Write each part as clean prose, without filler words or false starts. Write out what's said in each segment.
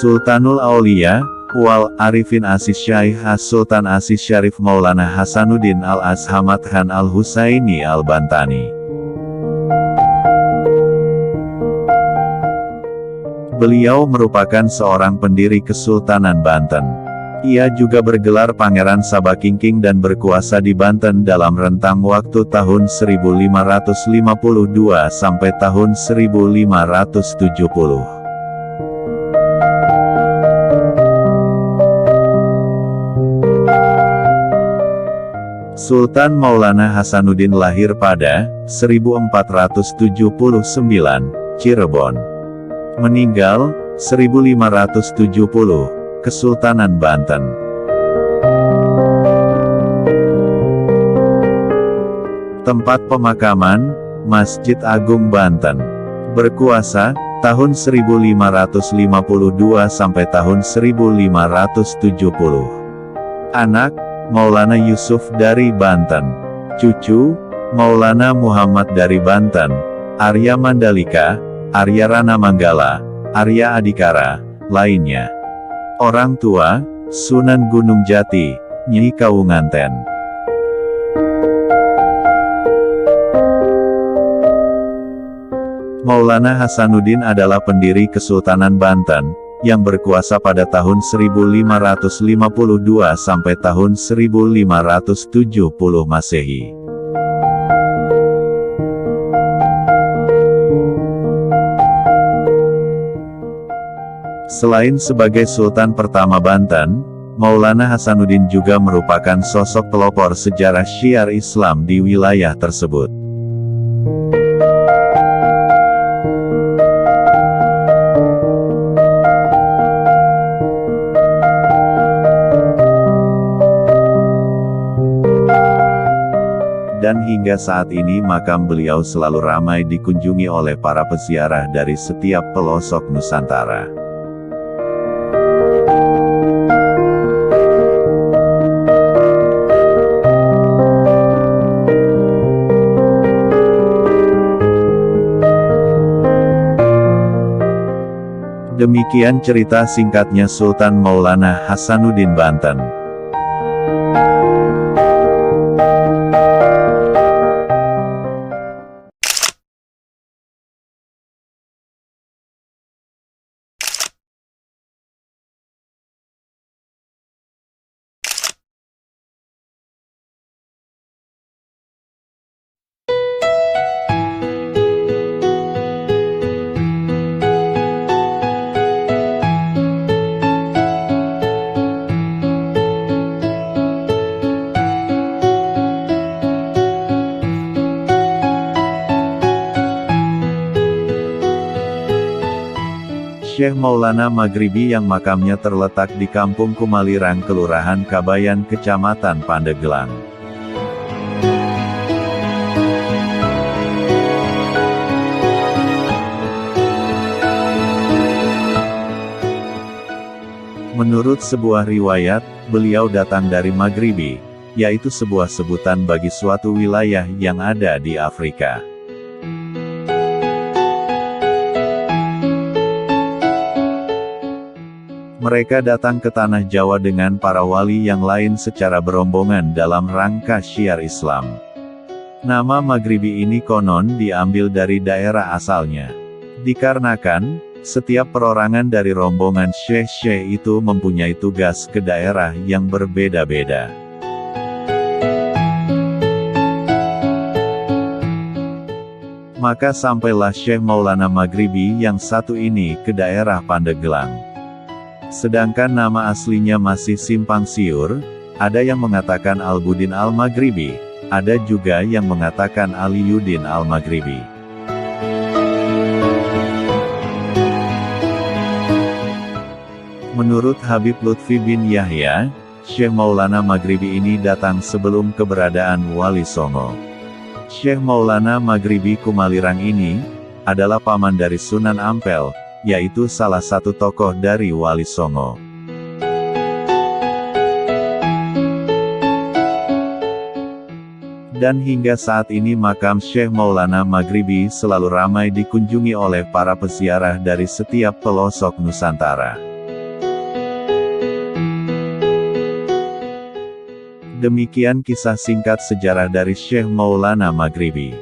Sultanul Aulia, Wal Arifin Aziz Syaikh As-Sultan Aziz Syarif Maulana Hasanuddin Al-Azhamad Khan Al-Husaini Al-Bantani. Beliau merupakan seorang pendiri Kesultanan Banten. Ia juga bergelar Pangeran Sabakingking dan berkuasa di Banten dalam rentang waktu tahun 1552 sampai tahun 1570. Sultan Maulana Hasanuddin lahir pada 1479, Cirebon. Meninggal 1570, Kesultanan Banten. Tempat pemakaman, Masjid Agung Banten. Berkuasa, tahun 1552 sampai tahun 1570. Anak, Maulana Yusuf dari Banten. Cucu, Maulana Muhammad dari Banten, Arya Mandalika, Arya Rana Manggala, Arya Adikara, lainnya. Orang tua, Sunan Gunung Jati, Nyi Kawunganten. Maulana Hasanuddin adalah pendiri Kesultanan Banten, yang berkuasa pada tahun 1552 sampai tahun 1570 Masehi. Selain sebagai Sultan pertama Banten, Maulana Hasanuddin juga merupakan sosok pelopor sejarah syiar Islam di wilayah tersebut. Dan hingga saat ini makam beliau selalu ramai dikunjungi oleh para peziarah dari setiap pelosok Nusantara. Demikian cerita singkatnya Sultan Maulana Hasanuddin Banten. Syekh Maulana Maghribi yang makamnya terletak di Kampung Kumalirang Kelurahan Kabayan Kecamatan Pandeglang. Menurut sebuah riwayat, beliau datang dari Maghribi, yaitu sebuah sebutan bagi suatu wilayah yang ada di Afrika. Mereka datang ke tanah Jawa dengan para wali yang lain secara berombongan dalam rangka syiar Islam. Nama Maghribi ini konon diambil dari daerah asalnya. Dikarenakan, setiap perorangan dari rombongan syekh-syekh itu mempunyai tugas ke daerah yang berbeda-beda. Maka sampailah Syekh Maulana Maghribi yang satu ini ke daerah Pandeglang. Sedangkan nama aslinya masih simpang siur, ada yang mengatakan Al-Budin Al-Maghribi, ada juga yang mengatakan Aliyuddin Al-Maghribi. Menurut Habib Lutfi bin Yahya, Syekh Maulana Maghribi ini datang sebelum keberadaan Wali Songo. Syekh Maulana Maghribi Kumalirang ini adalah paman dari Sunan Ampel, yaitu salah satu tokoh dari Wali Songo. Dan hingga saat ini makam Syekh Maulana Maghribi selalu ramai dikunjungi oleh para peziarah dari setiap pelosok Nusantara. Demikian kisah singkat sejarah dari Syekh Maulana Maghribi.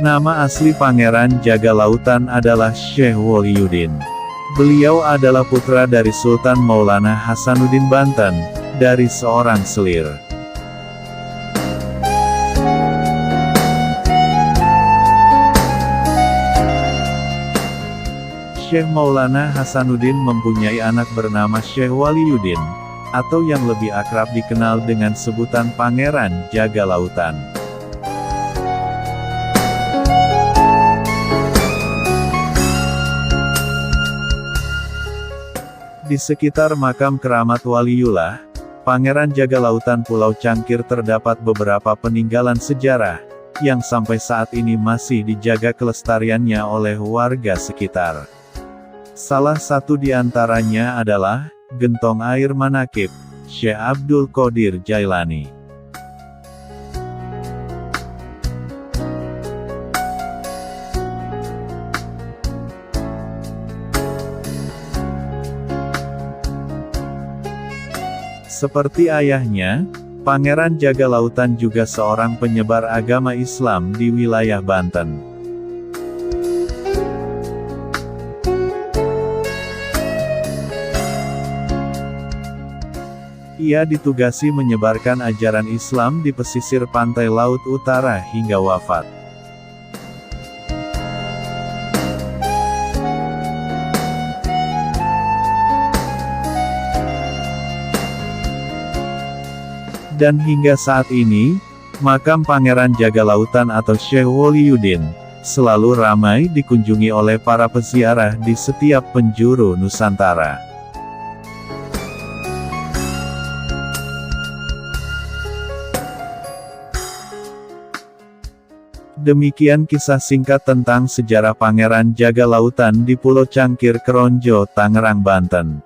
Nama asli Pangeran Jaga Lautan adalah Syekh Waliuddin. Beliau adalah putra dari Sultan Maulana Hasanuddin Banten, dari seorang selir. Syekh Maulana Hasanuddin mempunyai anak bernama Syekh Waliuddin, atau yang lebih akrab dikenal dengan sebutan Pangeran Jaga Lautan. Di sekitar makam keramat Waliullah, Pangeran Jaga Lautan Pulau Cangkir terdapat beberapa peninggalan sejarah, yang sampai saat ini masih dijaga kelestariannya oleh warga sekitar. Salah satu di antaranya adalah, Gentong Air Manaqib, Syekh Abdul Qadir Jailani. Seperti ayahnya, Pangeran Jaga Lautan juga seorang penyebar agama Islam di wilayah Banten. Ia ditugasi menyebarkan ajaran Islam di pesisir pantai Laut Utara hingga wafat. Dan hingga saat ini, makam Pangeran Jaga Lautan atau Syekh Waliuddin, selalu ramai dikunjungi oleh para peziarah di setiap penjuru Nusantara. Demikian kisah singkat tentang sejarah Pangeran Jaga Lautan di Pulau Cangkir Kronjo, Tangerang, Banten.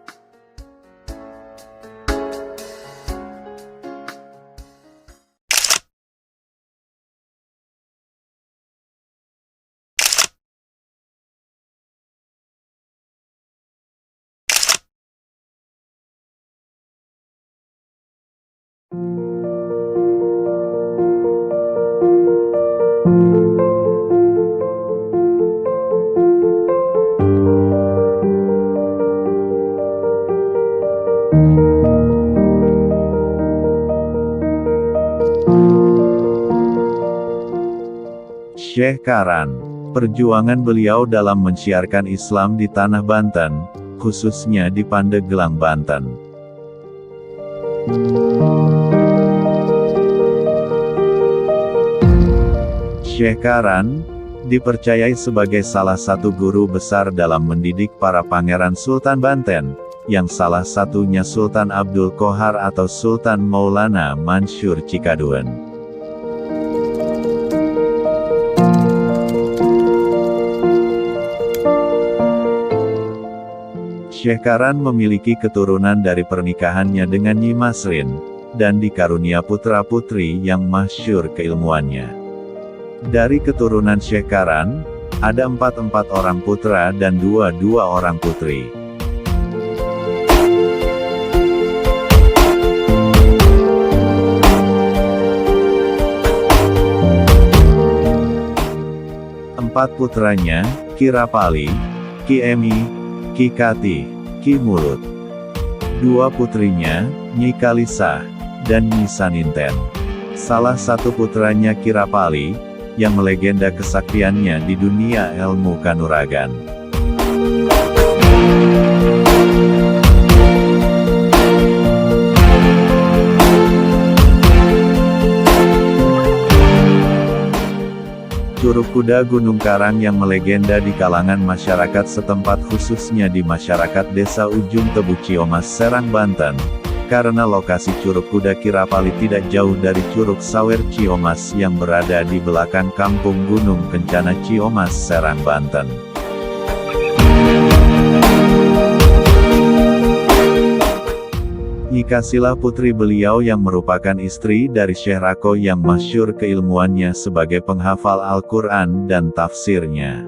Syekh Karan. Perjuangan beliau dalam mensiarkan Islam di tanah Banten, khususnya di Pandeglang, Banten. Syekh Karan dipercayai sebagai salah satu guru besar dalam mendidik para pangeran Sultan Banten, yang salah satunya Sultan Abdul Qohar atau Sultan Maulana Mansur Cikaduen. Syekh Karan memiliki keturunan dari pernikahannya dengan Nyi Masrin, dan dikarunia putra-putri yang masyhur keilmuannya. Dari keturunan Syekh Karan, ada 4 orang putra dan 2 orang putri. Empat putranya, Ki Rapali, Ki Emi, Ki Kati, Ki Mulut. 2 putrinya, Nyi Kalisa, dan Nyi Saninten. Salah satu putranya Ki Rapali, yang melegenda kesaktiannya di dunia ilmu kanuragan. Curug Kuda Gunung Karang yang melegenda di kalangan masyarakat setempat khususnya di masyarakat desa Ujung Tebu Ciomas Serang Banten. Karena lokasi Curug Kuda Kirapali tidak jauh dari Curug Sawer Ciomas yang berada di belakang Kampung Gunung Kencana Ciomas Serang Banten. Ika Sila putri beliau yang merupakan istri dari Syekh Rako yang masyhur keilmuannya sebagai penghafal Al-Quran dan tafsirnya.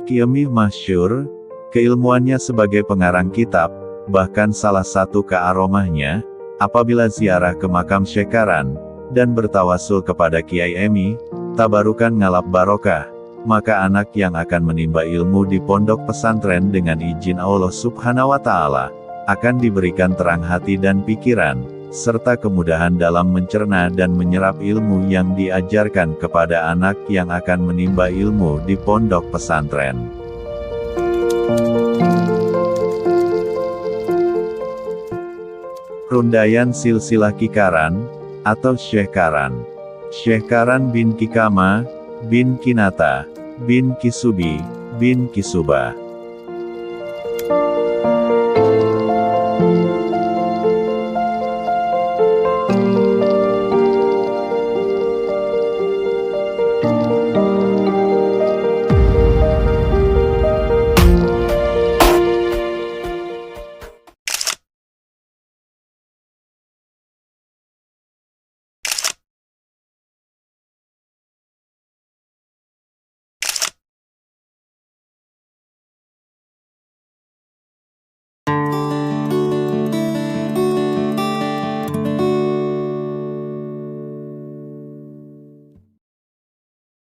Kiemih masyhur, keilmuannya sebagai pengarang kitab, bahkan salah satu kearomahnya, apabila ziarah ke makam Syekh Karan, dan bertawasul kepada Kiai Emi, tabarukan ngalap barokah, maka anak yang akan menimba ilmu di pondok pesantren dengan izin Allah Subhanahu wa Ta'ala, akan diberikan terang hati dan pikiran, serta kemudahan dalam mencerna dan menyerap ilmu yang diajarkan kepada anak yang akan menimba ilmu di pondok pesantren. Rundayan Silsilah Kikaran, atau Syekh Karan. Syekh Karan bin Kikama, bin Kinata, bin Kisubi, bin Kisuba.